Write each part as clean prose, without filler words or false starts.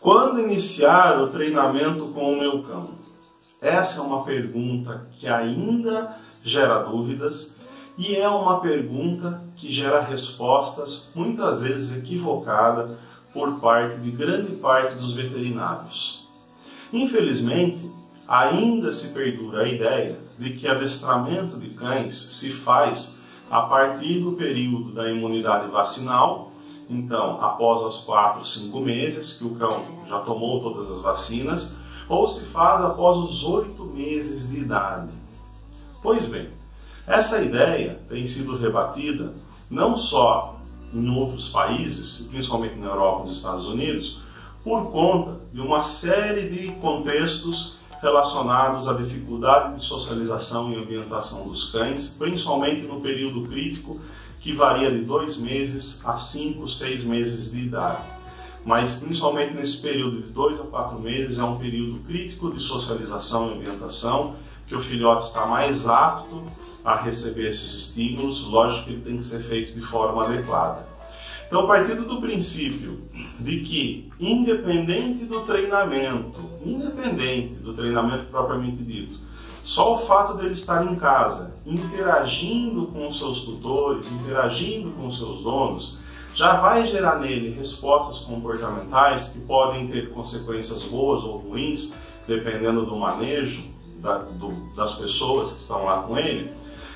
Quando iniciar o treinamento com o meu cão? Essa é uma pergunta que ainda gera dúvidas e é uma pergunta que gera respostas muitas vezes equivocadas por parte de grande parte dos veterinários. Infelizmente, ainda se perdura a ideia de que adestramento de cães se faz a partir do período da imunidade vacinal. Então, após os 4, 5 meses que o cão já tomou todas as vacinas, ou se faz após os 8 meses de idade. Pois bem, essa ideia tem sido rebatida não só em outros países, principalmente na Europa e nos Estados Unidos, por conta de uma série de contextos relacionados à dificuldade de socialização e ambientação dos cães, principalmente no período crítico, que varia de 2 meses a 5, 6 meses de idade. Mas principalmente nesse período de 2 a 4 meses é um período crítico de socialização e ambientação, que o filhote está mais apto a receber esses estímulos. Lógico que ele tem que ser feito de forma adequada. Então, partindo do princípio de que, independente do treinamento propriamente dito, só o fato dele estar em casa, interagindo com os seus tutores, interagindo com os seus donos, já vai gerar nele respostas comportamentais que podem ter consequências boas ou ruins, dependendo do manejo das pessoas que estão lá com ele.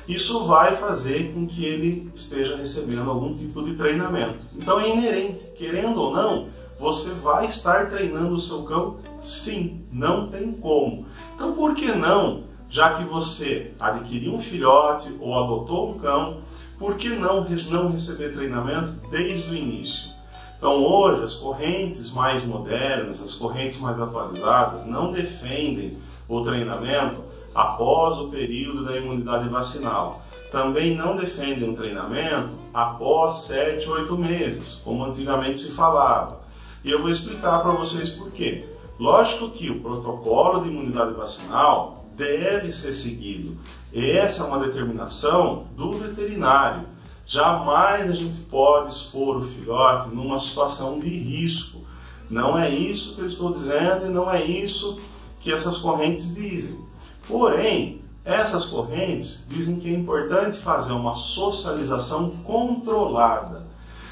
Isso vai fazer com que ele esteja recebendo algum tipo de treinamento. Então é inerente, querendo ou não, você vai estar treinando o seu cão? Sim, não tem como. Então por que não, já que você adquiriu um filhote ou adotou um cão, por que não receber treinamento desde o início? Então hoje as correntes mais modernas, as correntes mais atualizadas não defendem o treinamento após o período da imunidade vacinal. Também não defendem um treinamento após 7, 8 meses, como antigamente se falava. E eu vou explicar para vocês por quê. Lógico que o protocolo de imunidade vacinal deve ser seguido. Essa é uma determinação do veterinário. Jamais a gente pode expor o filhote numa situação de risco. Não é isso que eu estou dizendo e não é isso que essas correntes dizem. Porém, essas correntes dizem que é importante fazer uma socialização controlada.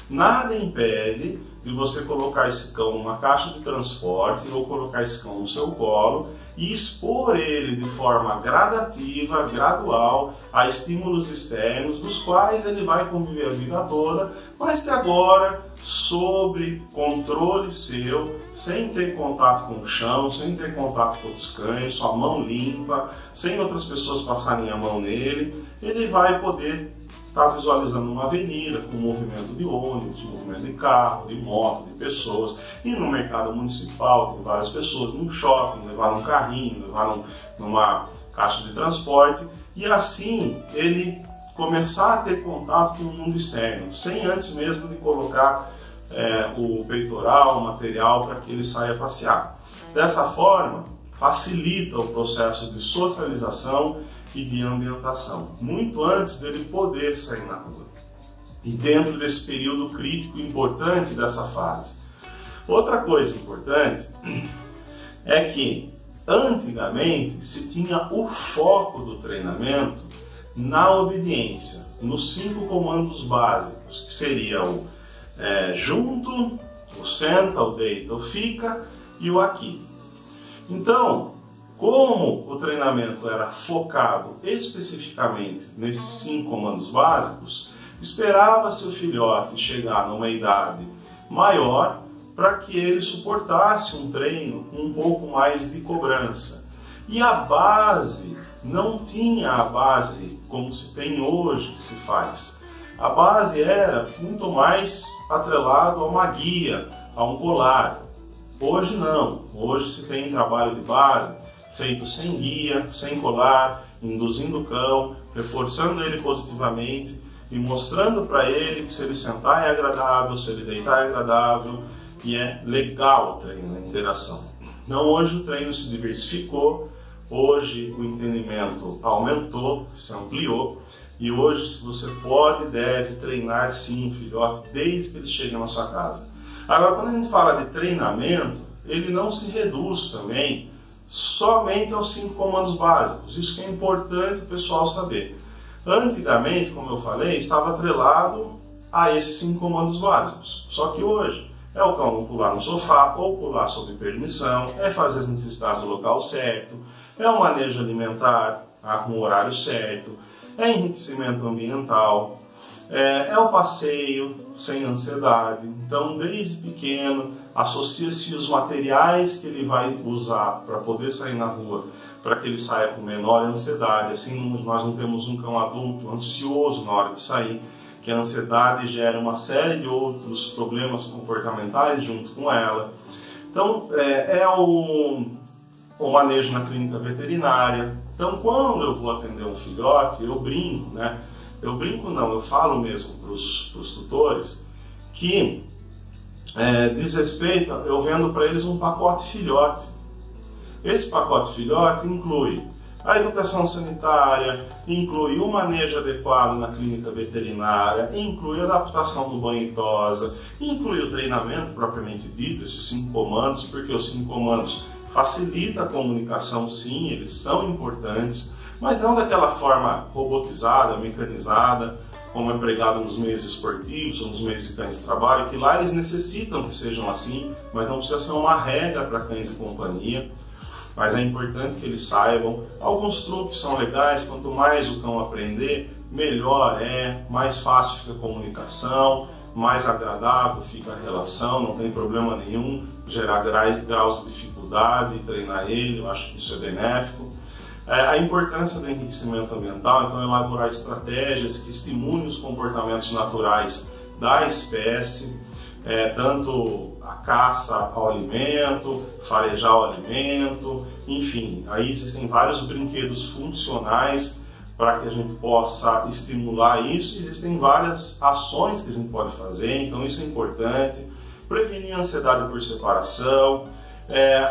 Nada impede de você colocar esse cão numa caixa de transporte ou colocar esse cão no seu colo e expor ele de forma gradativa, gradual, a estímulos externos, dos quais ele vai conviver a vida toda, mas que agora, sob controle seu, sem ter contato com o chão, sem ter contato com outros cães, sua mão limpa, sem outras pessoas passarem a mão nele, ele vai poder estar visualizando uma avenida com movimento de ônibus, movimento de carro, de moto, de pessoas. E no mercado municipal tem várias pessoas, num shopping, levar num carrinho, levar numa caixa de transporte. E assim ele começar a ter contato com o mundo externo, sem antes mesmo de colocar o peitoral, o material para que ele saia passear. Dessa forma, facilita o processo de socialização e de ambientação, muito antes dele poder sair na rua. E dentro desse período crítico importante dessa fase. Outra coisa importante é que antigamente se tinha o foco do treinamento na obediência, nos 5 comandos básicos, que seria o junto, o senta, o deita, o fica e o aqui. Então, como o treinamento era focado especificamente nesses 5 comandos básicos, esperava-se o filhote chegar numa idade maior para que ele suportasse um treino com um pouco mais de cobrança. E a base não tinha a base como se tem hoje que se faz. A base era muito mais atrelado a uma guia, a um colar. Hoje não. Hoje se tem trabalho de base feito sem guia, sem colar, induzindo o cão, reforçando ele positivamente e mostrando para ele que se ele sentar é agradável, se ele deitar é agradável e é legal o treino, a interação. Então hoje o treino se diversificou, hoje o entendimento aumentou, se ampliou e hoje você pode e deve treinar sim o filhote desde que ele chega na sua casa. Agora, quando a gente fala de treinamento, ele não se reduz também somente aos 5 comandos básicos. Isso que é importante o pessoal saber. Antigamente, como eu falei, estava atrelado a esses 5 comandos básicos. Só que hoje é o cão pular no sofá ou pular sob permissão, é fazer as necessidades no local certo, é o manejo alimentar com o horário certo, é enriquecimento ambiental, é o passeio sem ansiedade. Então, desde pequeno, associa-se os materiais que ele vai usar para poder sair na rua, para que ele saia com menor ansiedade. Assim, nós não temos um cão adulto ansioso na hora de sair, que a ansiedade gera uma série de outros problemas comportamentais junto com ela. Então, o manejo na clínica veterinária. Então, quando eu vou atender um filhote, eu brinco, né? Eu falo mesmo para os tutores que diz respeito, eu vendo para eles um pacote filhote. Esse pacote filhote inclui a educação sanitária, inclui o manejo adequado na clínica veterinária, inclui a adaptação do banho e tosa, inclui o treinamento propriamente dito, esses 5 comandos, porque os 5 comandos facilitam a comunicação, sim, eles são importantes, mas não daquela forma robotizada, mecanizada, como é pregado nos meios esportivos ou nos meios de cães de trabalho, que lá eles necessitam que sejam assim, mas não precisa ser uma regra para cães de companhia. Mas é importante que eles saibam. Alguns truques são legais, quanto mais o cão aprender, melhor mais fácil fica a comunicação, mais agradável fica a relação, não tem problema nenhum gerar graus de dificuldade, treinar ele, eu acho que isso é benéfico. A importância do enriquecimento ambiental, então elaborar estratégias que estimulem os comportamentos naturais da espécie, tanto a caça ao alimento, farejar o alimento, enfim, aí existem vários brinquedos funcionais para que a gente possa estimular isso. Existem várias ações que a gente pode fazer, então isso é importante. Prevenir a ansiedade por separação,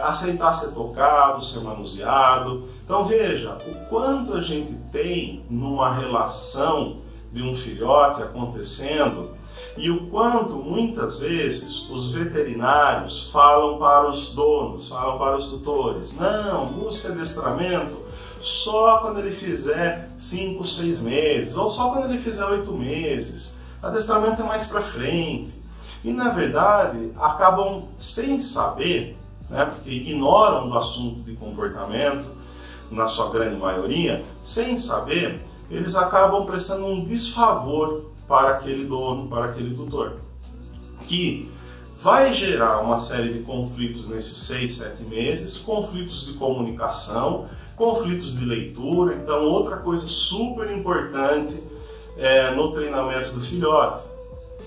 aceitar ser tocado, ser manuseado. Então veja o quanto a gente tem numa relação de um filhote acontecendo e o quanto muitas vezes os veterinários falam para os donos, falam para os tutores: não, busque adestramento só quando ele fizer 5, 6 meses, ou só quando ele fizer 8 meses. Adestramento é mais para frente. E na verdade acabam sem saber, né, porque ignoram do assunto de comportamento, na sua grande maioria, sem saber, eles acabam prestando um desfavor para aquele dono, para aquele tutor, que vai gerar uma série de conflitos nesses 6, 7 meses, conflitos de comunicação, conflitos de leitura. Então, outra coisa super importante no treinamento do filhote,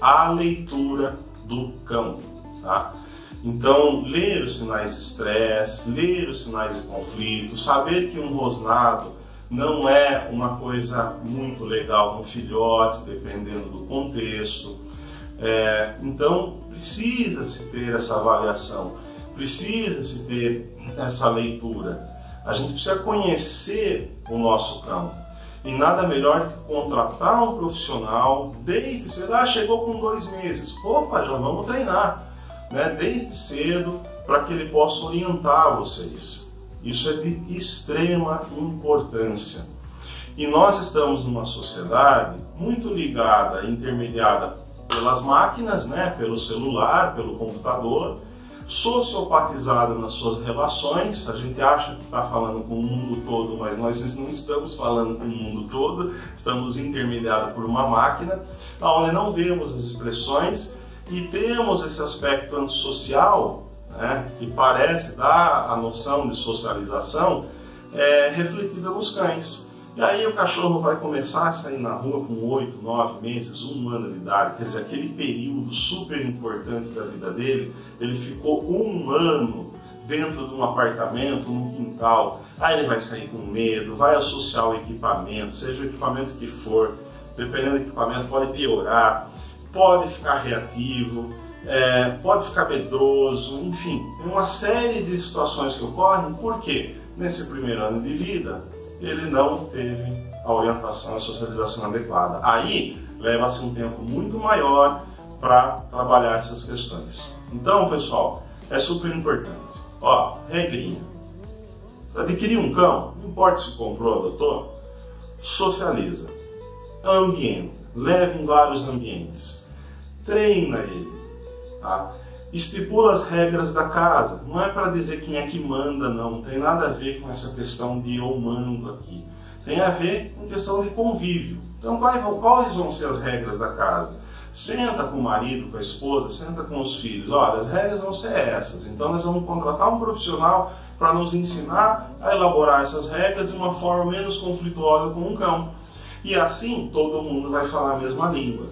a leitura do cão, tá? Então, ler os sinais de estresse, ler os sinais de conflito, saber que um rosnado não é uma coisa muito legal no filhote, dependendo do contexto. Então, precisa-se ter essa avaliação, precisa-se ter essa leitura. A gente precisa conhecer o nosso cão. E nada melhor que contratar um profissional desde cedo. Chegou com 2 meses. Opa, já vamos treinar, né? Desde cedo, para que ele possa orientar vocês. Isso é de extrema importância. E nós estamos numa sociedade muito ligada, intermediada pelas máquinas, né? Pelo celular, pelo computador, sociopatizada nas suas relações. A gente acha que está falando com o mundo todo, mas nós não estamos falando com o mundo todo, estamos intermediados por uma máquina, onde não vemos as expressões e temos esse aspecto antissocial, né, que parece dar a noção de socialização refletida nos cães. E aí o cachorro vai começar a sair na rua com 8, 9 meses, 1 ano de idade, quer dizer, aquele período super importante da vida dele, ele ficou 1 ano dentro de um apartamento, num quintal. Aí ele vai sair com medo, vai associar o equipamento, seja o equipamento que for, dependendo do equipamento pode piorar, pode ficar reativo, pode ficar medroso, enfim, tem uma série de situações que ocorrem, porque nesse primeiro ano de vida ele não teve a orientação e a socialização adequada. Aí leva-se um tempo muito maior para trabalhar essas questões. Então, pessoal, é super importante. Ó, regrinha. Adquirir um cão, não importa se comprou ou adotou, socializa, ambienta, leve em vários ambientes, treina ele, tá? Estipula as regras da casa, não é para dizer quem é que manda, não tem nada a ver com essa questão de eu mando aqui, tem a ver com questão de convívio. Então quais vão ser as regras da casa? Senta com o marido, com a esposa, senta com os filhos, olha, as regras vão ser essas, então nós vamos contratar um profissional para nos ensinar a elaborar essas regras de uma forma menos conflituosa com um cão. E assim todo mundo vai falar a mesma língua.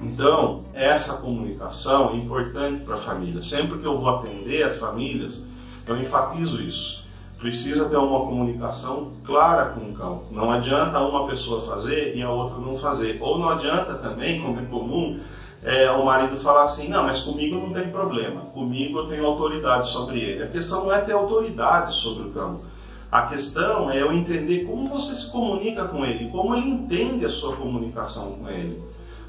Então, essa comunicação é importante para a família. Sempre que eu vou atender as famílias, eu enfatizo isso. Precisa ter uma comunicação clara com o cão. Não adianta uma pessoa fazer e a outra não fazer. Ou não adianta também, como é comum, o marido falar assim, não, mas comigo não tem problema. Comigo eu tenho autoridade sobre ele. A questão não é ter autoridade sobre o cão. A questão é eu entender como você se comunica com ele, como ele entende a sua comunicação com ele.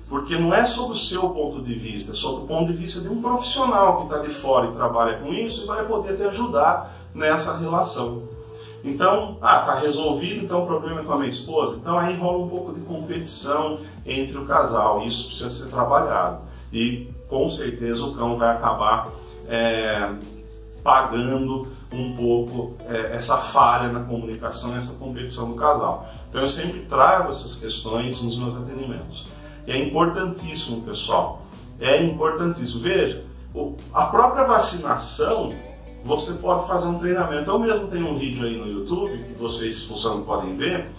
Porque não é sobre o seu ponto de vista, é sobre o ponto de vista de um profissional que está de fora e trabalha com isso e vai poder te ajudar nessa relação. Então, tá resolvido, então o problema é com a minha esposa. Então aí rola um pouco de competição entre o casal, isso precisa ser trabalhado. E com certeza o cão vai acabar pagando um pouco essa falha na comunicação, essa competição do casal. Então eu sempre trago essas questões nos meus atendimentos. E é importantíssimo, pessoal, é importantíssimo. Veja, a própria vacinação, você pode fazer um treinamento. Eu mesmo tenho um vídeo aí no YouTube, que vocês funcionam podem ver,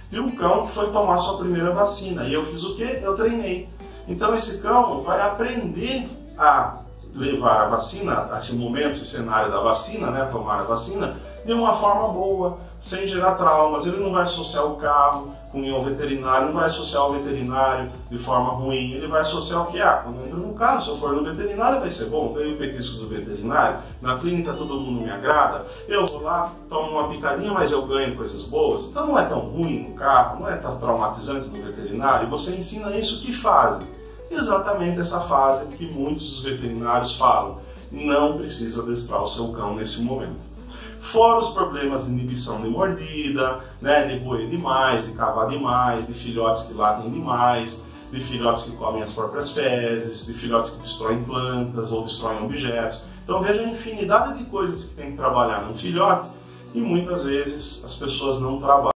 de um cão que foi tomar sua primeira vacina. E eu fiz o quê? Eu treinei. Então esse cão vai aprender a levar a vacina, a esse momento, esse cenário da vacina, né, tomar a vacina, de uma forma boa, sem gerar traumas. Ele não vai associar o carro com o veterinário, não vai associar o veterinário de forma ruim, ele vai associar o que? Quando eu entro no carro, se eu for no veterinário vai ser bom, ganho o petisco do veterinário, na clínica todo mundo me agrada, eu vou lá, tomo uma picadinha, mas eu ganho coisas boas, então não é tão ruim no carro, não é tão traumatizante no veterinário, e você ensina isso que fase? Exatamente essa fase que muitos dos veterinários falam, não precisa adestrar o seu cão nesse momento. Fora os problemas de inibição de mordida, né, de roer demais, de cavar demais, de filhotes que latem demais, de filhotes que comem as próprias fezes, de filhotes que destroem plantas ou destroem objetos. Então veja a infinidade de coisas que tem que trabalhar num filhote e muitas vezes as pessoas não trabalham.